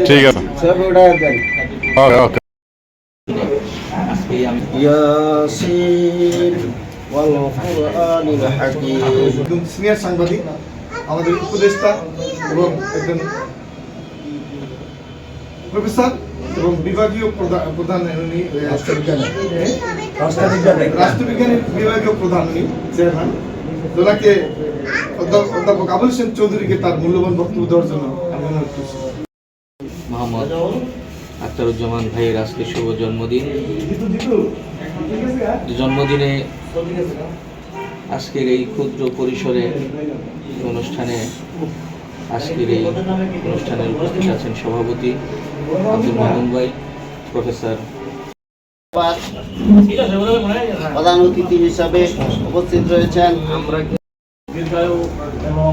ঠিক আছে ওকে ওকে ইয়াসিন ওয়াল কুরআনিল হাকীম। একজন সিনিয়র সাংবাদিক, আমাদের উপদেষ্টা এবং একজন প্রফেসর এবং বিভাগীয় প্রধান উনি রাষ্ট্রবিজ্ঞানের বিভাগীয় প্রধান উনি চেয়ারম্যান দোলাকে অধ্যাপক আবুল হোসেন চৌধুরীকে তার মূল্যবান বক্তব্য দেওয়ার জন্য আমি অনুরোধ করছি। মোহাম্মদ আখতারুজ্জামান ভাইয়ের আজকে শুভ জন্মদিন। জন্মদিনে আজকের এই ক্ষুদ্র পরিসরে অনুষ্ঠানে উপস্থিত আছেন সভাপতি আব্দুল মামুন ভাই, প্রফেসর প্রধান অতিথি হিসাবে উপস্থিত রয়েছেন। আমরা দীর্ঘায়ু এবং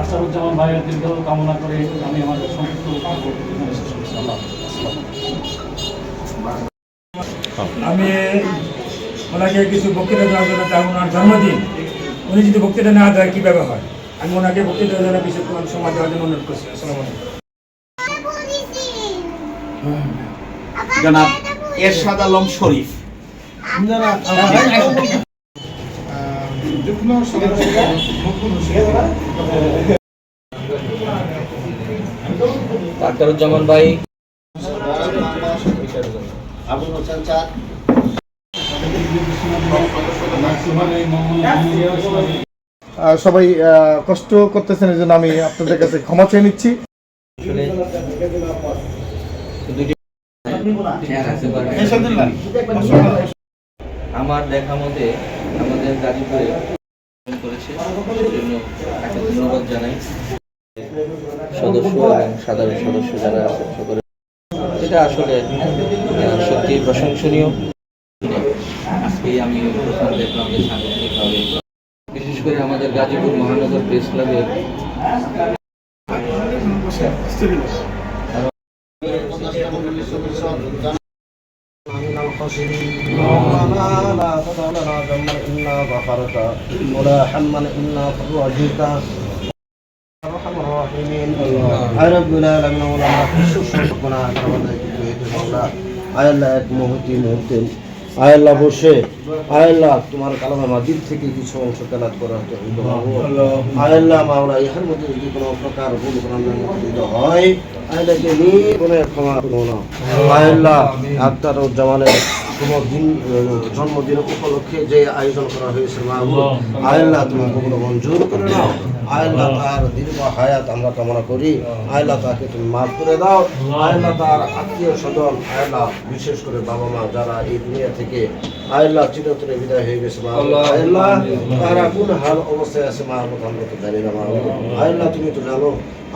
আখতারুজ্জামান ভাইয়ের দীর্ঘায়ু কামনা করে আমি আমাদের সংক্ষিপ্ত আমি ওনাকে কিছু বক্তৃতা দেওয়ার জন্য চাই। ওনার জন্মদিন, উনি যদি বক্তৃতা না দেয় কীভাবে হয়, আমি ওনাকে বক্তৃতা দেওয়ার জন্য কিছু সময় দেওয়ার জন্য অনুরোধ করছি। আসসালামু আলাইকুম। জনাব এরশাদ আলম শরীফ। যুগ্ম সভাপতি মকবুল হোসেন, আখতারুজ্জামান ভাই, আবুল হোসেন স্যার, সবাই কষ্ট করতেছেন, এই জন্য আমি আপনাদের কাছে ক্ষমা চেয়ে নিচ্ছি। আমার দেখা মতে আমাদের গাজীপুরে করেছে, সেজন্য তাকে ধন্যবাদ জানাই। সদস্য এবং সাধারণ সদস্য যারা আছেন সকলে, এটা আসলে সত্যি প্রশংসনীয়। আজকেই আমি প্রথম দেখলাম যে সাংগঠনিকভাবে, বিশেষ করে আমাদের গাজীপুর মহানগর প্রেস ক্লাবের আয়াল্লাহ বসে আয়াল্লাহ তোমার কালামা দিল থেকে কিছু অংশ তেলাওয়াত করার জন্য আয়াল্লাহ মাওলা ইহার মধ্যে যদি কোনো প্রকার ভুল হয় আয়াল্লাহকে নিয়ে ক্ষমা করো না। আয়াল্লাহ আখতারুজ্জামানের জন্মদিন উপলক্ষে যে আয়োজন করা হয়েছে আয়াল্লাহ তুমি কখনো মঞ্জুর করে নাও। আয়াল্লাহ তার দীর্ঘ হায়াত আমরা কামনা করি। আয়াল্লাহ তাকে তুমি মাফ করে দাও। আয়াল্লাহ তার আত্মীয় স্বজন, আয়াল্লাহ বিশেষ করে বাবা মা যারা এই দুনিয়া থেকে আয়াল্লাহ চিরতরে বিদায় হয়ে গেছে, আয়াল্লাহ তারা কোন হাল অবস্থায় আছে মাহমুদ আমরা তো জানি না। আয়াল্লাহ তুমি তো জানো।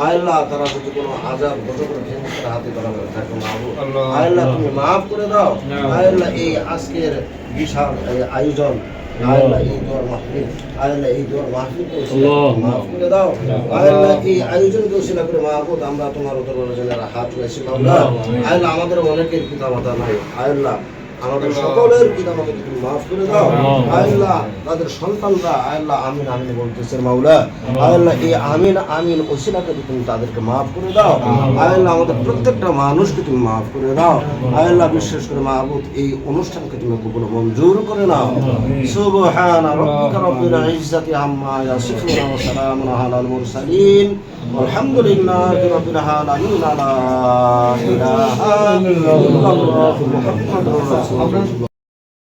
আয়াল্লাহ তারা যদি কোনো আযাব গজবের ফেরেশতার হাতে ধরা পড়ে থাকে মাহমুদ, আয়াল্লাহ তুমি মাফ করে দাও। আয়াল্লাহ এই আজকের বিশাল আয়োজন, আয়াল্লাহ এই দোয়ার মাহফিল, আয়াল্লাহ এই দোয়ার মাহফিলকে মাফ করে দাও। আয়াল্লাহ এই আয়োজনকে ওসিলা করে মাহমুদ আমরা তোমার দরবারে যেন হাত তুলেছি মাওলা। আয়াল্লাহ আমাদের অনেকের পিতামাতা নাই, আয়াল্লাহ আমাদের সকলের পিতামাতাকে তুমি মাফ করে দাও। আয়াল্লাহ তাদের সন্তানরা আয়াল্লাহ আমিন আমিন বলতেছে মাওলা, আয়াল্লাহ এই আমিন আমিন ওসিলাকে তুমি তাদেরকে মাফ করে দাও। আয়াল্লাহ আমাদের প্রত্যেকটা মানুষকে তুমি মাফ করে দাও। আয়াল্লাহ বিশেষ করে মাহবুব এই অনুষ্ঠানকে তুমি কবুল মঞ্জুর করে নাও। সুবহান রাব্বিকা রাব্বিল ইজ্জাতি আম্মা ইয়াসিফুন ওয়া সালামুন আলাল মুরসালিন আলহামদুলিল্লাহি রাব্বিল আলামিন। লা ইলাহা ইল্লাল্লাহু মুহাম্মাদুর রাসূলুল্লাহ।